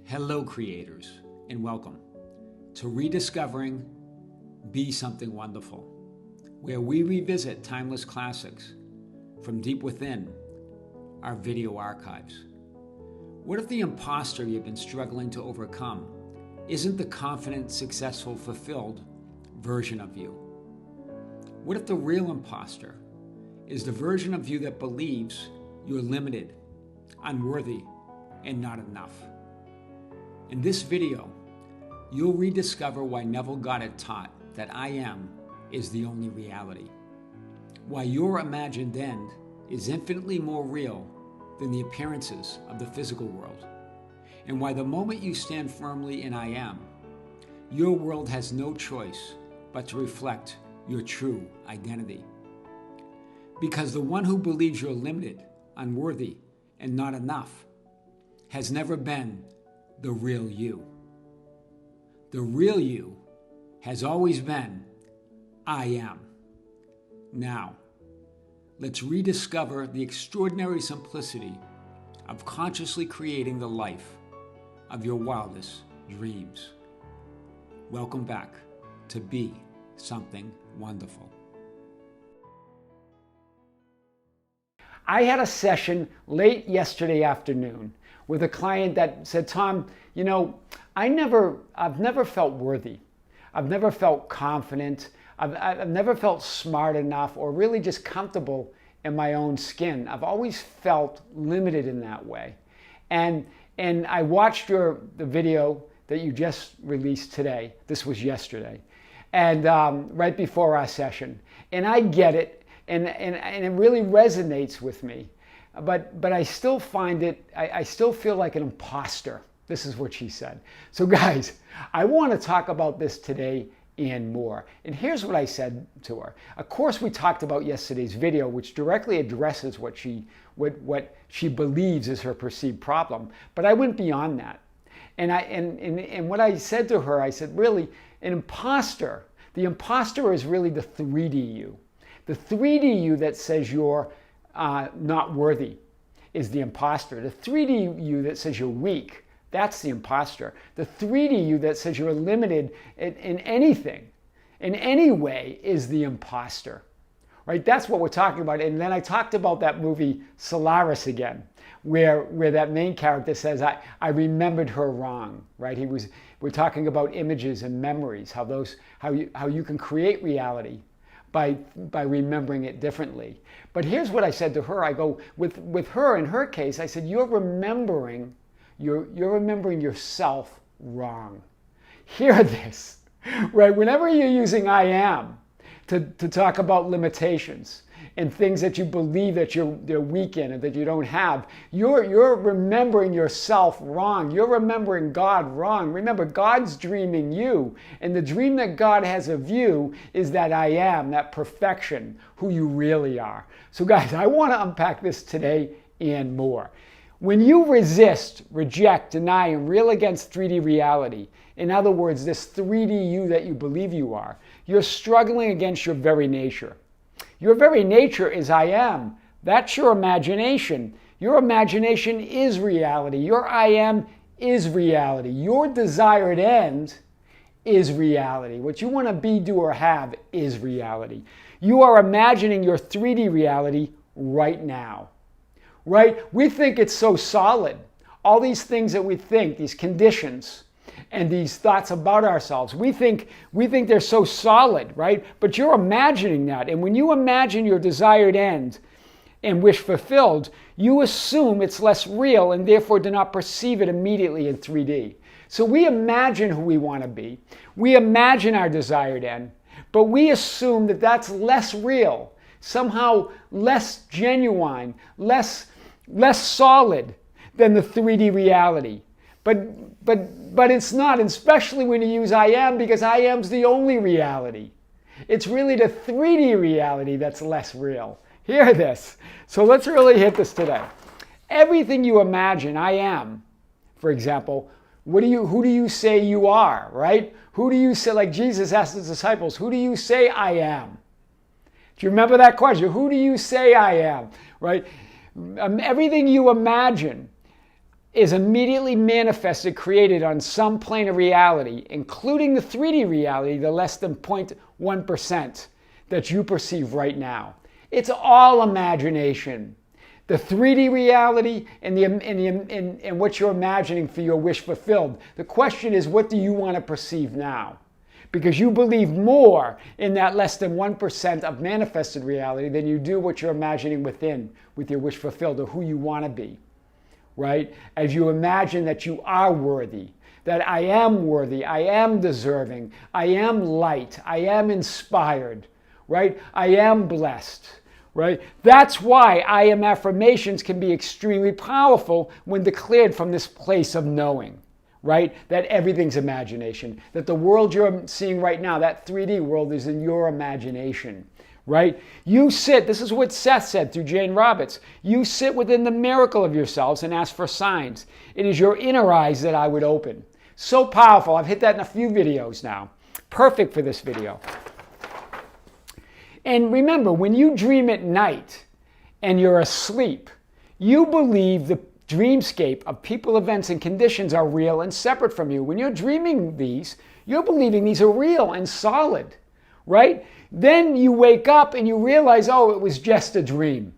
Hello, creators, and welcome to Rediscovering Be Something Wonderful, where we revisit timeless classics from deep within our video archives. What if the imposter you've been struggling to overcome isn't the confident, successful, fulfilled version of you? What if the real imposter is the version of you that believes you're limited, unworthy, and not enough? In this video, you'll rediscover why Neville Goddard taught that I am is the only reality, why your imagined end is infinitely more real than the appearances of the physical world, and why the moment you stand firmly in I am, your world has no choice but to reflect your true identity. Because the one who believes you're limited, unworthy, and not enough has never been the real you. The real you has always been I am. Now, let's rediscover the extraordinary simplicity of consciously creating the life of your wildest dreams. Welcome back to Be Something Wonderful. I had a session late yesterday afternoon with a client that said, Tom, you know, I've never felt worthy. I've never felt confident. I've never felt smart enough or really just comfortable in my own skin. I've always felt limited in that way. And I watched the video that you just released today. This was yesterday. And right before our session. And I get it. And it really resonates with me. But I still find it, I still feel like an imposter. This is what she said. So guys, I want to talk about this today and more. And here's what I said to her. Of course, we talked about yesterday's video, which directly addresses what she believes is her perceived problem. But I went beyond that. And what I said to her, I said, really, an imposter, the imposter is really the 3D you. The 3D you that says you're not worthy is the imposter. The 3D you that says you're weak, that's the imposter. The 3D you that says you're limited in anything, in any way, is the imposter. Right? That's what we're talking about. And then I talked about that movie Solaris again, where that main character says, I remembered her wrong. Right? We're talking about images and memories, how you can create reality by remembering it differently. But here's what I said to her. I go, with her, in her case, I said, you're remembering yourself wrong. Hear this, right? Whenever you're using I am to talk about limitations and things that you believe that they're weak in and that you don't have, you're remembering yourself wrong. You're remembering God wrong. Remember, God's dreaming you, and the dream that God has of you is that I am, that perfection, who you really are. So guys, I want to unpack this today and more. When you resist, reject, deny, and rail against 3D reality, in other words, this 3D you that you believe you are, you're struggling against your very nature. Your very nature is I am. That's your imagination. Your imagination is reality. Your I am is reality. Your desired end is reality. What you want to be, do, or have is reality. You are imagining your 3D reality right now. Right? We think it's so solid. All these things that we think, these conditions, and these thoughts about ourselves, we think they're so solid, right? But you're imagining that. And when you imagine your desired end and wish fulfilled, you assume it's less real and therefore do not perceive it immediately in 3D. So we imagine who we want to be. We imagine our desired end, but we assume that that's less real, somehow less genuine, less solid than the 3D reality. But it's not, especially when you use I am, because I am's the only reality. It's really the 3D reality that's less real. Hear this. So let's really hit this today. Everything you imagine, I am, for example, who do you say you are, right? Who do you say, like Jesus asked his disciples, who do you say I am? Do you remember that question? Who do you say I am, right? Everything you imagine is immediately manifested, created on some plane of reality, including the 3D reality, the less than 0.1% that you perceive right now. It's all imagination. The 3D reality and what you're imagining for your wish fulfilled. The question is, what do you want to perceive now? Because you believe more in that less than 1% of manifested reality than you do what you're imagining within with your wish fulfilled, or who you want to be, right? As you imagine that you are worthy, that I am worthy, I am deserving, I am light, I am inspired, right? I am blessed, right? That's why I am affirmations can be extremely powerful when declared from this place of knowing, right? That everything's imagination, that the world you're seeing right now, that 3D world, is in your imagination, right? You sit, this is what Seth said through Jane Roberts, you sit within the miracle of yourselves and ask for signs. It is your inner eyes that I would open. So powerful. I've hit that in a few videos now. Perfect for this video. And remember, when you dream at night and you're asleep, you believe the dreamscape of people, events, and conditions are real and separate from you. When you're dreaming these, you're believing these are real and solid, right? Then you wake up and you realize, oh, it was just a dream.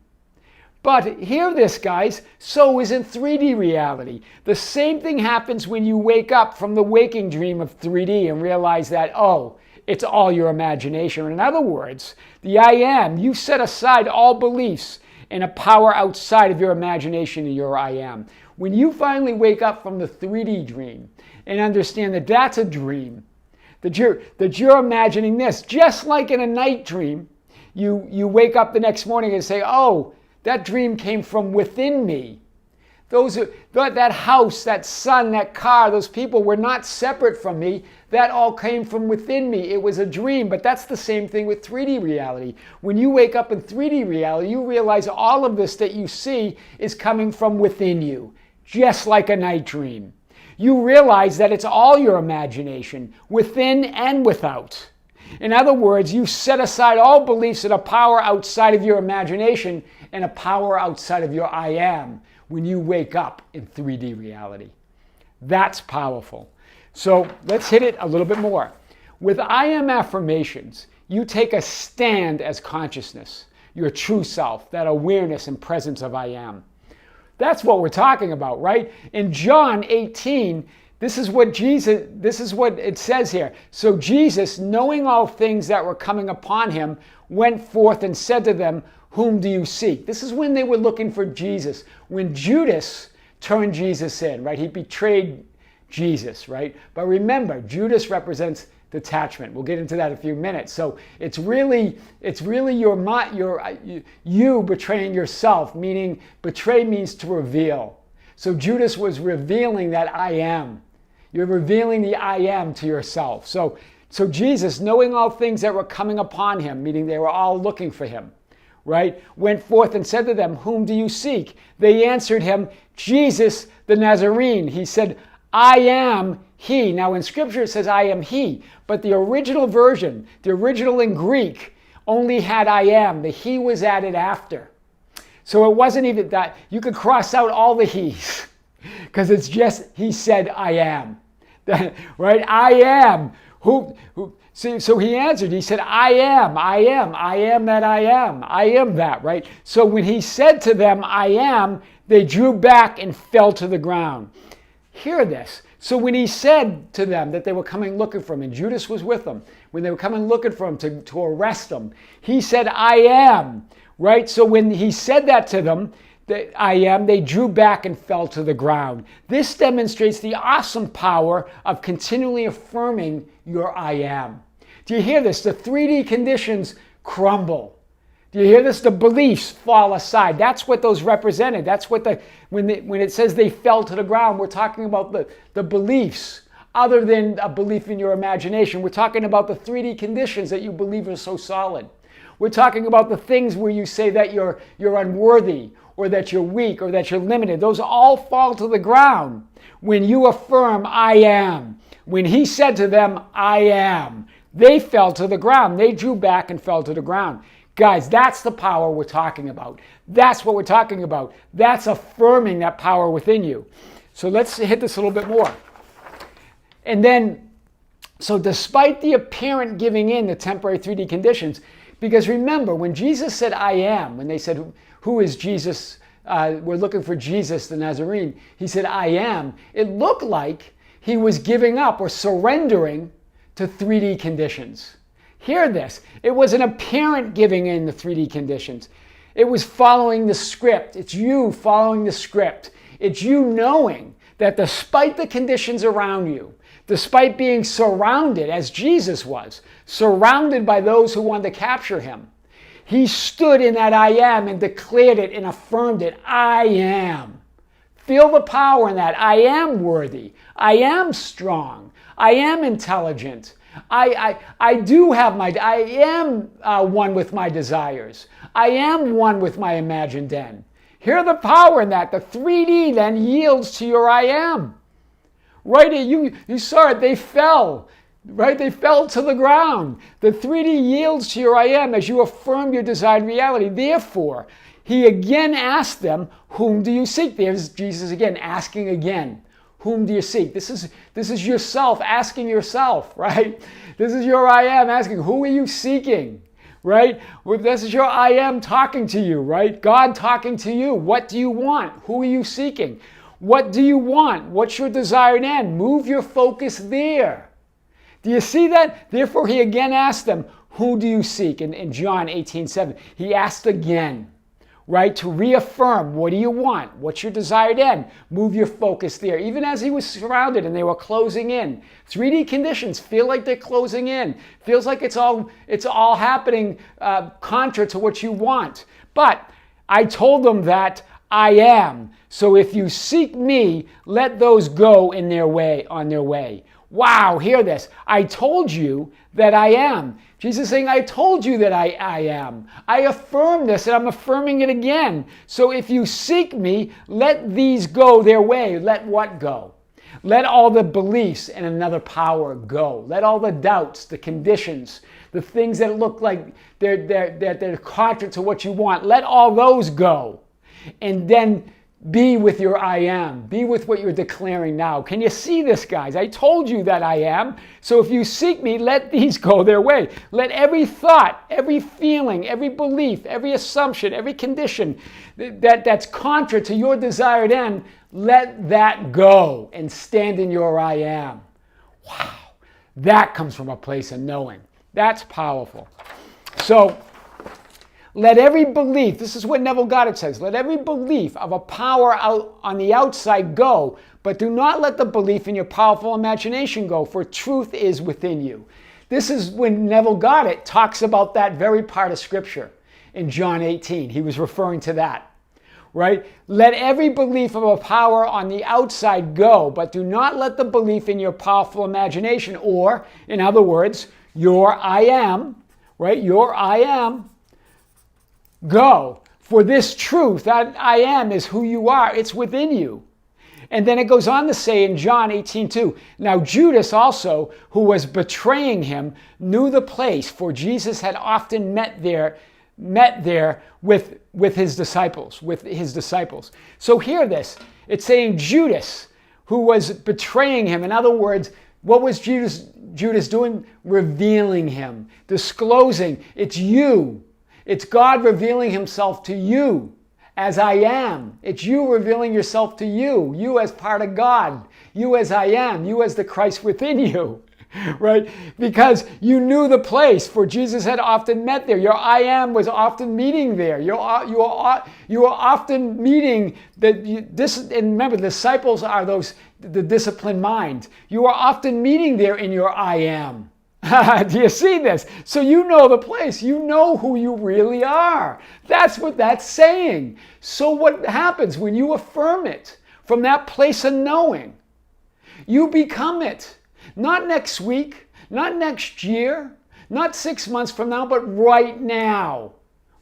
But hear this, guys, so is in 3D reality. The same thing happens when you wake up from the waking dream of 3D and realize that, oh, it's all your imagination. In other words, the I am, you set aside all beliefs in a power outside of your imagination and your I am. When you finally wake up from the 3D dream and understand that that's a dream, that you're imagining this, just like in a night dream, you wake up the next morning and say, oh, that dream came from within me. That house, that sun, that car, those people were not separate from me. That all came from within me. It was a dream, but that's the same thing with 3D reality. When you wake up in 3D reality, you realize all of this that you see is coming from within you, just like a night dream. You realize that it's all your imagination, within and without. In other words, you set aside all beliefs in a power outside of your imagination and a power outside of your I am when you wake up in 3D reality. That's powerful. So let's hit it a little bit more. With I am affirmations, you take a stand as consciousness, your true self, that awareness and presence of I am. That's what we're talking about, right? In John 18, this is what it says here. So Jesus, knowing all things that were coming upon him, went forth and said to them, whom do you seek? This is when they were looking for Jesus. When Judas turned Jesus in, right? He betrayed Jesus, right? But remember, Judas represents detachment. We'll get into that in a few minutes. So it's really you betraying yourself, meaning betray means to reveal. So Judas was revealing that I am. You're revealing the I am to yourself. So Jesus, knowing all things that were coming upon him, meaning they were all looking for him, right, went forth and said to them, whom do you seek? They answered him, Jesus the Nazarene. He said, I am he. Now in scripture it says I am he, but the original version, the original in Greek, only had I am. The he was added after. So it wasn't even that. You could cross out all the he's because it's just he said I am. Right? I am. So he answered, he said, I am that I am that, right? So when he said to them, I am, they drew back and fell to the ground. Hear this. So when he said to them that they were coming looking for him, and Judas was with them, when they were coming looking for him to arrest him, he said, I am, right? So when he said that to them, that I am, they drew back and fell to the ground. This demonstrates the awesome power of continually affirming your I am. Do you hear this? The 3D conditions crumble. Do you hear this? The beliefs fall aside. That's what those represented. That's what when it says they fell to the ground, we're talking about the beliefs other than a belief in your imagination. We're talking about the 3D conditions that you believe are so solid. We're talking about the things where you say that you're unworthy, or that you're weak, or that you're limited. Those all fall to the ground when you affirm I am. When he said to them, I am, they fell to the ground. They drew back and fell to the ground. Guys, that's the power we're talking about. That's what we're talking about. That's affirming that power within you. So let's hit this a little bit more. And then, so despite the apparent giving in to temporary 3D conditions, because remember, when Jesus said, I am, when they said, who is Jesus? We're looking for Jesus the Nazarene. He said, I am. It looked like he was giving up or surrendering to 3D conditions. Hear this. It was an apparent giving in to 3D conditions. It was following the script. It's you following the script. It's you knowing that despite the conditions around you, despite being surrounded, as Jesus was, surrounded by those who wanted to capture him, he stood in that I am and declared it and affirmed it. I am. Feel the power in that. I am worthy. I am strong. I am intelligent. I do have I am one with my desires. I am one with my imagined end. Hear the power in that. The 3D then yields to your I am. Right? You saw it. They fell. Right? They fell to the ground. The 3D yields to your I am as you affirm your desired reality. Therefore, he again asked them, whom do you seek? There's Jesus again asking again. Whom do you seek? This is yourself asking yourself, right? This is your I am asking, who are you seeking? Right? This is your I am talking to you, right? God talking to you. What do you want? Who are you seeking? What do you want? What's your desired end? Move your focus there. Do you see that? Therefore, he again asked them, who do you seek? In John 18:7, he asked again, right? To reaffirm, what do you want? What's your desired end? Move your focus there. Even as he was surrounded and they were closing in. 3D conditions feel like they're closing in. Feels like it's all happening contra to what you want. But I told them that I am. So if you seek me, let those go on their way. Wow, hear this. I told you that I am. Jesus is saying, I told you that I am. I affirm this and I'm affirming it again. So if you seek me, let these go their way. Let what go? Let all the beliefs and another power go. Let all the doubts, the conditions, the things that look like they're contrary to what you want. Let all those go. And then be with your I am. Be with what you're declaring now. Can you see this, guys? I told you that I am. So if you seek me, let these go their way. Let every thought, every feeling, every belief, every assumption, every condition that's contra to your desired end, let that go and stand in your I am. Wow. That comes from a place of knowing. That's powerful. So, let every belief, this is what Neville Goddard says, let every belief of a power out on the outside go, but do not let the belief in your powerful imagination go, for truth is within you. This is when Neville Goddard talks about that very part of Scripture in John 18. He was referring to that, right? Let every belief of a power on the outside go, but do not let the belief in your powerful imagination, or, in other words, your I am, right? Your I am, go. For this truth, that I am is who you are. It's within you. And then it goes on to say in John 18:2, now Judas also, who was betraying him, knew the place, for Jesus had often met there with his disciples. So hear this. It's saying Judas, who was betraying him. In other words, what was Judas doing? Revealing him, disclosing. It's you. It's God revealing himself to you as I am. It's you revealing yourself to you. You as part of God. You as I am. You as the Christ within you. Right? Because you knew the place, for Jesus had often met there. Your I am was often meeting there. You are often meeting and remember, the disciples are the disciplined mind. You are often meeting there in your I am. Do you see this? So you know the place. You know who you really are. That's what that's saying. So what happens when you affirm it from that place of knowing? You become it. Not next week, not next year, not 6 months from now, but right now.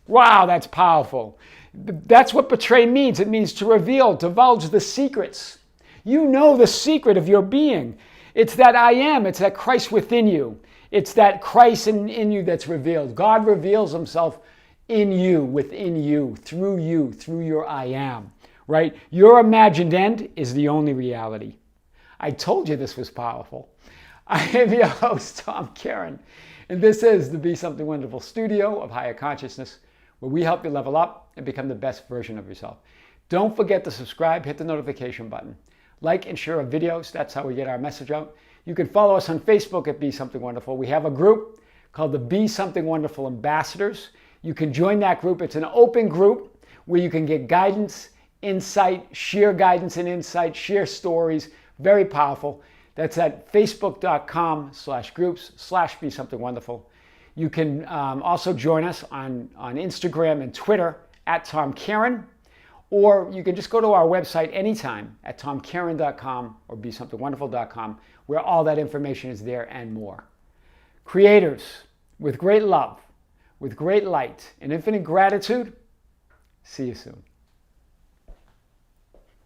Wow, that's powerful. That's what betray means. It means to reveal, divulge the secrets. You know the secret of your being. It's that I am. It's that Christ within you. It's that Christ in you that's revealed. God reveals himself in you, within you, through your I am. right? Your imagined end is the only reality. I told you this was powerful. I am your host, Tom Kearin, and this is the Be Something Wonderful studio of higher consciousness, where we help you level up and become the best version of yourself. Don't forget to subscribe, hit the notification button. Like and share our videos, that's how we get our message out. You can follow us on Facebook at Be Something Wonderful. We have a group called the Be Something Wonderful Ambassadors. You can join that group. It's an open group where you can get guidance, insight, share guidance and insight, share stories. Very powerful. That's at facebook.com/groups/Be Something Wonderful. You can also join us on Instagram and Twitter at Tom Kearin, or you can just go to our website anytime at tomkearin.com or besomethingwonderful.com, where all that information is there and more. Creators, with great love, with great light and infinite gratitude, see you soon.